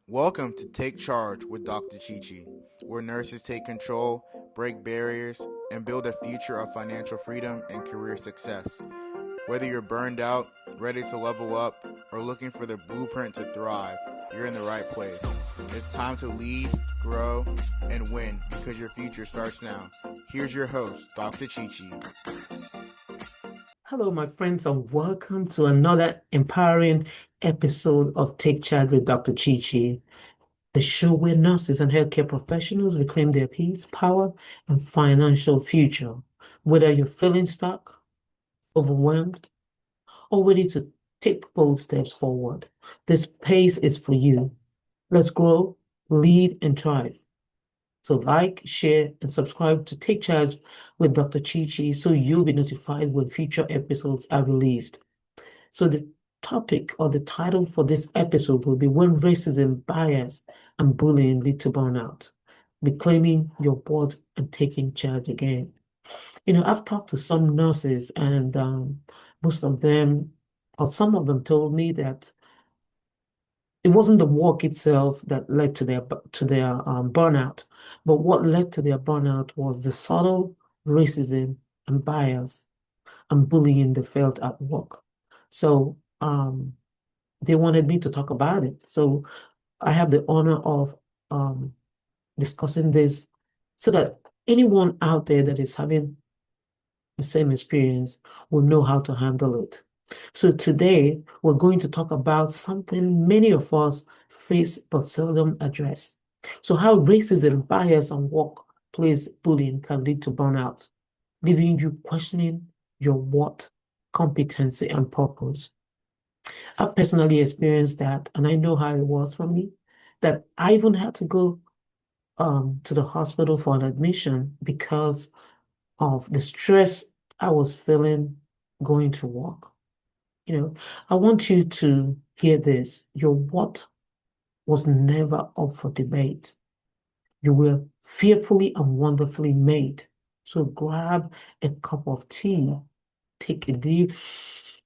Welcome to Take Charge with Dr. Chichi, where nurses take control, break barriers, and build a future of financial freedom and career success. Whether you're burned out, ready to level up, or looking for the blueprint to thrive, you're in the right place. It's time to lead, grow, and win because your future starts now. Here's your host, Dr. Chichi. Hello, my friends, and welcome to another empowering episode of Take Charge with Dr. Chichi, the show where nurses and healthcare professionals reclaim their peace, power, and financial future. Whether you're feeling stuck, overwhelmed, or ready to take bold steps forward, this space is for you. Let's grow, lead, and thrive. So like, share, and subscribe to Take Charge with Dr. Chichi so you'll be notified when future episodes are released. So the topic or the title for this episode will be When Racism, Bias, and Bullying Lead to Burnout. Reclaiming your worth and taking charge again. I've talked to some nurses and most of them, or some of them told me that it wasn't the work itself that led to their burnout, but what led to their burnout was the subtle racism and bias and bullying they felt at work. So they wanted me to talk about it. So I have the honor of um, discussing this so that anyone out there that is having the same experience will know how to handle it. So today we're going to talk about something many of us face but seldom address. So how racism, bias, and workplace bullying can lead to burnout, leaving you questioning your worth, competency, and purpose. I've personally experienced that, and I know how it was for me, that I even had to go to the hospital for an admission because of the stress I was feeling going to work. I want you to hear this. Your what was never up for debate. You were fearfully and wonderfully made. So grab a cup of tea, take a deep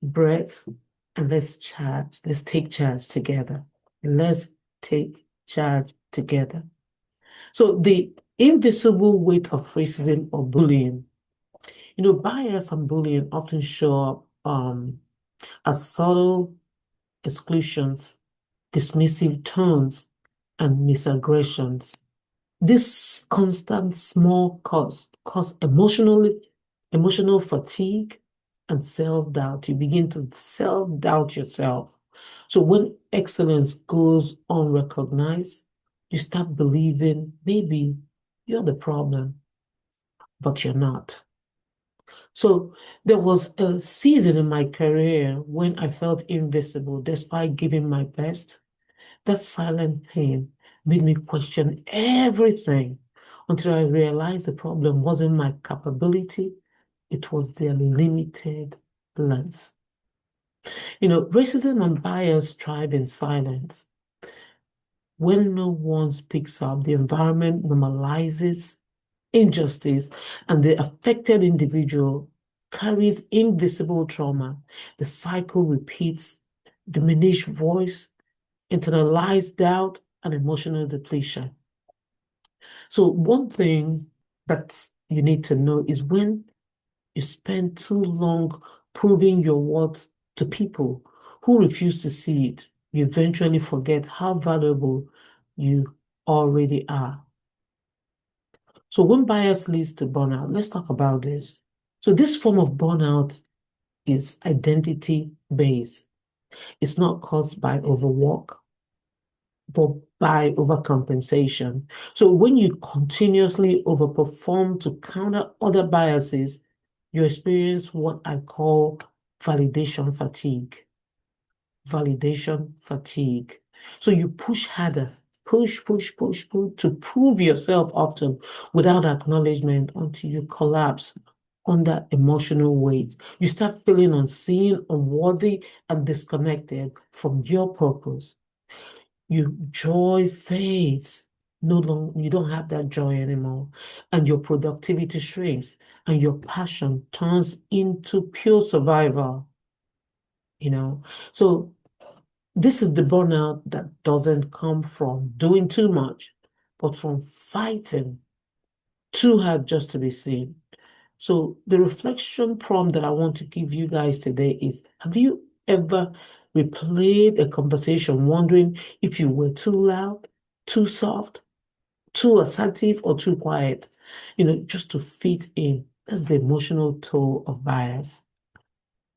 breath, and let's charge. Let's take charge together. Let's take charge together. So the invisible weight of racism or bullying. Bias and bullying often show up as subtle exclusions, dismissive tones, and misaggressions. This constant small cost cause emotional fatigue and self-doubt. You begin to self-doubt yourself. So when excellence goes unrecognized, you start believing maybe you're the problem, but you're not. So there was a season in my career when I felt invisible despite giving my best. That silent pain made me question everything until I realized the problem wasn't my capability, it was their limited lens. Racism and bias thrive in silence. When no one speaks up, the environment normalizes injustice, and the affected individual carries invisible trauma. The cycle repeats, diminished voice, internalized doubt, and emotional depletion. So, one thing that you need to know is when you spend too long proving your worth to people who refuse to see it, you eventually forget how valuable you already are. So, when bias leads to burnout, let's talk about this. So, this form of burnout is identity based. It's not caused by overwork, but by overcompensation. So when you continuously overperform to counter other biases, you experience what I call validation fatigue. Validation fatigue. So you push harder, push to prove yourself often without acknowledgement until you collapse under emotional weight. You start feeling unseen, unworthy, and disconnected from your purpose. Your joy fades. No longer, you don't have that joy anymore. And your productivity shrinks, and your passion turns into pure survival, you know. So This is the burnout that doesn't come from doing too much, but from fighting too hard just to be seen. So the reflection prompt that I want to give you guys today is, have you ever replayed a conversation wondering if you were too loud, too soft, too assertive, or too quiet? Just to fit in. That's the emotional toll of bias.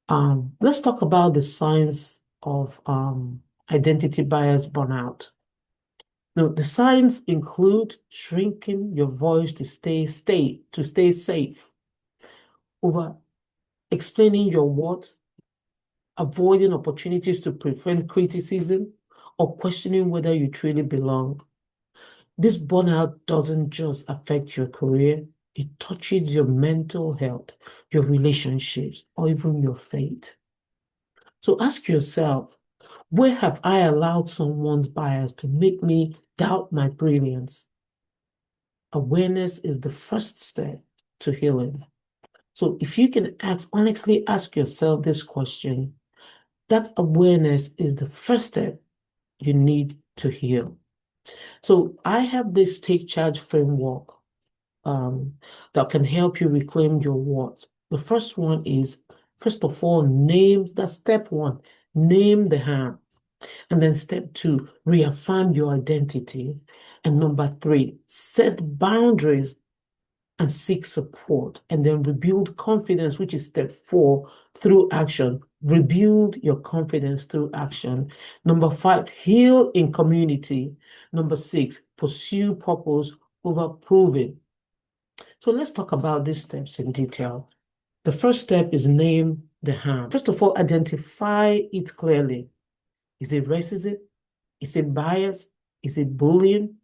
Let's talk about the signs of identity bias burnout. Now, the signs include shrinking your voice to stay safe, over explaining your worth, avoiding opportunities to prevent criticism, or questioning whether you truly belong. This burnout doesn't just affect your career, it touches your mental health, your relationships, or even your faith. So ask yourself, where have I allowed someone's bias to make me doubt my brilliance? Awareness is the first step to healing. So if you can honestly ask yourself this question, that awareness is the first step you need to heal. So I have this take charge framework that can help you reclaim your worth. The first one is, first of all, that's step one, name the harm. And then step two, reaffirm your identity. And number three, set boundaries and seek support. And then rebuild confidence, which is step four, through action. Rebuild your confidence through action. Number five, heal in community. Number six, pursue purpose over proving. So let's talk about these steps in detail. The first step is name the harm. First of all, identify it clearly. Is it racism? Is it bias? Is it bullying?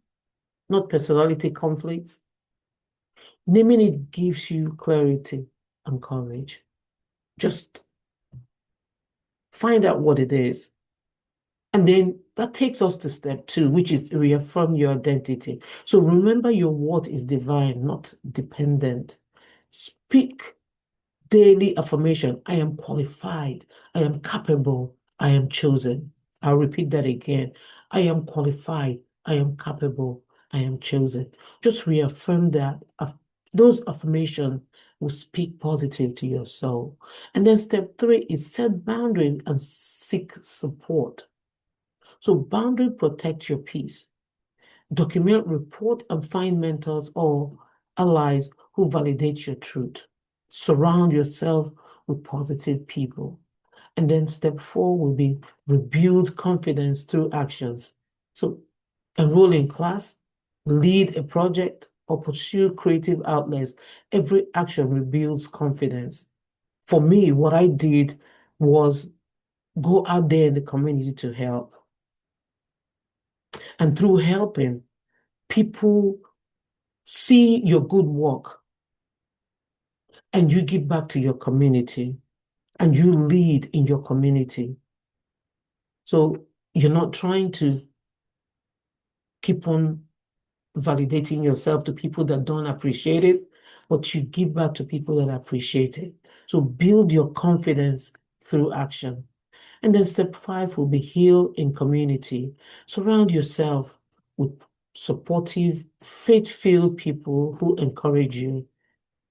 Not personality conflicts. Naming it gives you clarity and courage. Just find out what it is. And then that takes us to step two, which is reaffirm your identity. So remember your worth is divine, not dependent. Speak daily affirmation. I am qualified. I am capable. I am chosen. I'll repeat that again. I am qualified. I am capable. I am chosen. Just reaffirm that. Those affirmations will speak positive to your soul. And then step three is set boundaries and seek support. So boundary protect your peace. Document, report, and find mentors or allies who validate your truth. Surround yourself with positive people. And then step four will be rebuild confidence through actions. So enroll in class, lead a project, or pursue creative outlets. Every action rebuilds confidence. For me, what I did was go out there in the community to help. And through helping, people see your good work and you give back to your community and you lead in your community. So you're not trying to keep on validating yourself to people that don't appreciate it, but you give back to people that appreciate it. So build your confidence through action. And then step five will be heal in community. Surround yourself with supportive, faith-filled people who encourage you.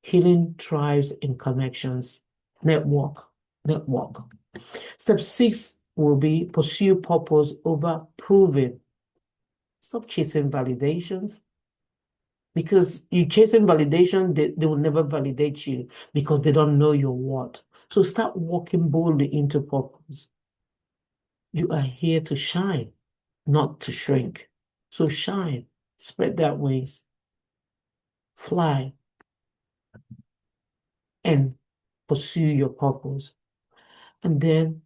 Healing thrives in connections. Network. Network. Step six will be pursue purpose over proving. Stop chasing validations because you chasing validation, they will never validate you because they don't know your what. So start walking boldly into purpose. You are here to shine, not to shrink. So shine, spread that wings, fly, and pursue your purpose. And then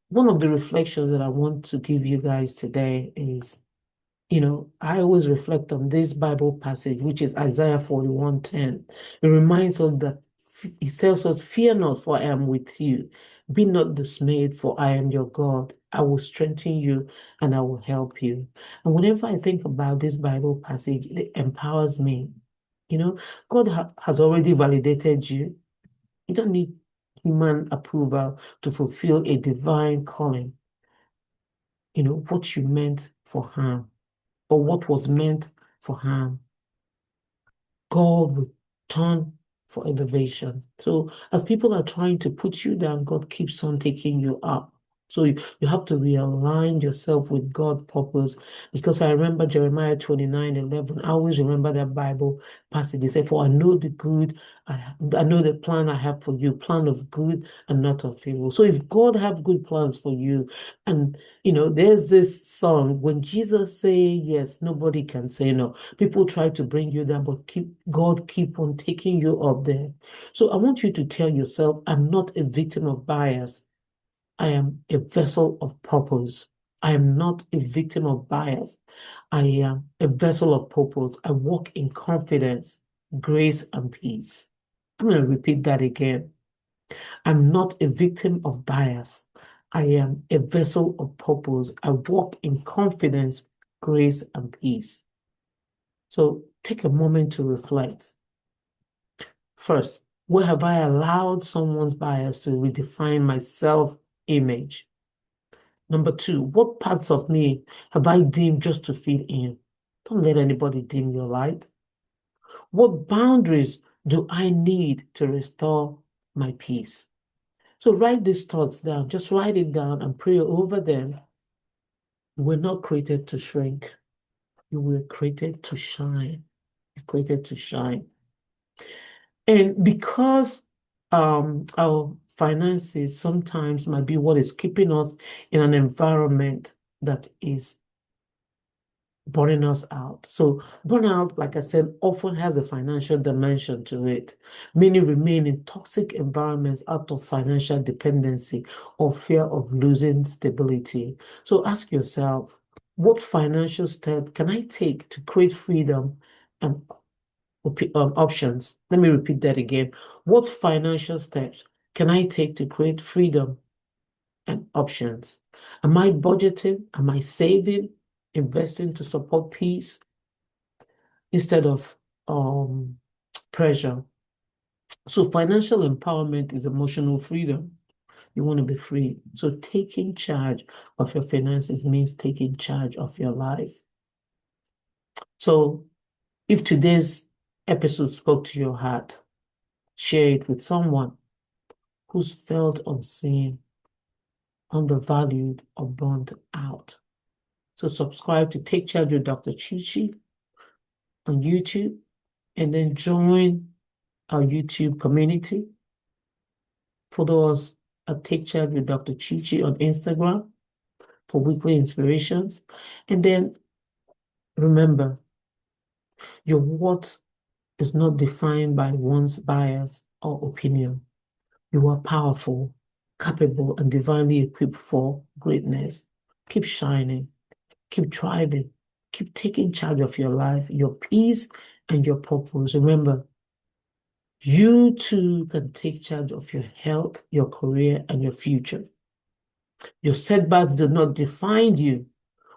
one of the reflections that I want to give you guys today is, I always reflect on this Bible passage, which is Isaiah 41:10. It reminds us that it tells us, fear not, for I am with you. Be not dismayed, for I am your God. I will strengthen you and I will help you. And whenever I think about this Bible passage, it empowers me. You know, God has already validated you. You don't need human approval to fulfill a divine calling. What you meant for harm or what was meant for harm, God will turn for elevation. So as people are trying to put you down, God keeps on taking you up. So you have to realign yourself with God's purpose. Because I remember Jeremiah 29:11. I always remember that Bible passage. It said, "For I know the good, I know the plan I have for you, plan of good and not of evil." So if God have good plans for you, and there's this song, when Jesus say yes, nobody can say no. People try to bring you down, but God keep on taking you up there. So I want you to tell yourself, I'm not a victim of bias. I am a vessel of purpose. I am not a victim of bias. I am a vessel of purpose. I walk in confidence, grace, and peace. I'm going to repeat that again. I'm not a victim of bias. I am a vessel of purpose. I walk in confidence, grace, and peace. So take a moment to reflect. First, where have I allowed someone's bias to redefine my self-image? Number two, what parts of me have I deemed just to fit in? Don't let anybody dim your light. What boundaries do I need to restore my peace? So write these thoughts down. Just write it down and pray over them. You were not created to shrink. You were created to shine. You're created to shine. And because our finances sometimes might be what is keeping us in an environment that is burning us out. So burnout, like I said, often has a financial dimension to it. Many remain in toxic environments out of financial dependency or fear of losing stability. So ask yourself, what financial step can I take to create freedom and options? Let me repeat that again. What financial steps can I take to create freedom and options? Am I budgeting? Am I saving? Investing to support peace instead of pressure? So financial empowerment is emotional freedom. You want to be free. So taking charge of your finances means taking charge of your life. So if today's episode spoke to your heart, share it with someone who's felt unseen, undervalued, or burnt out. So subscribe to Take Charge with Dr. Chichi on YouTube, and then join our YouTube community. Follow us at Take Charge with Dr. Chichi on Instagram for weekly inspirations. And then remember, your worth is not defined by one's bias or opinion. You are powerful, capable, and divinely equipped for greatness. Keep shining, keep thriving, keep taking charge of your life, your peace, and your purpose. Remember, you too can take charge of your health, your career, and your future. Your setbacks do not define you.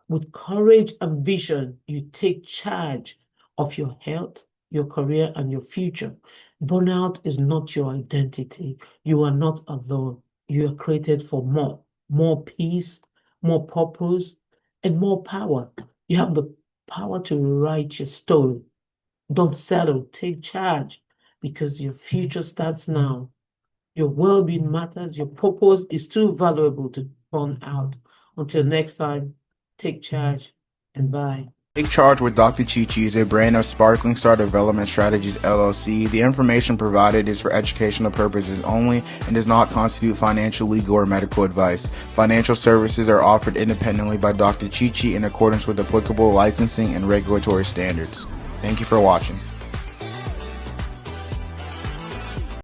With courage and vision, you take charge of your health, your career, and your future. Burnout is not your identity. You are not alone. You are created for more peace, more purpose, and more power. You have the power to rewrite your story. Don't settle. Take charge because your future starts now. Your well-being matters. Your purpose is too valuable to burn out. Until next time, take charge and bye. Take Charge with Dr. Chichi is a brand of Sparkling Star Development Strategies LLC. The information provided is for educational purposes only and does not constitute financial, legal, or medical advice. Financial services are offered independently by Dr. Chichi in accordance with applicable licensing and regulatory standards. Thank you for watching.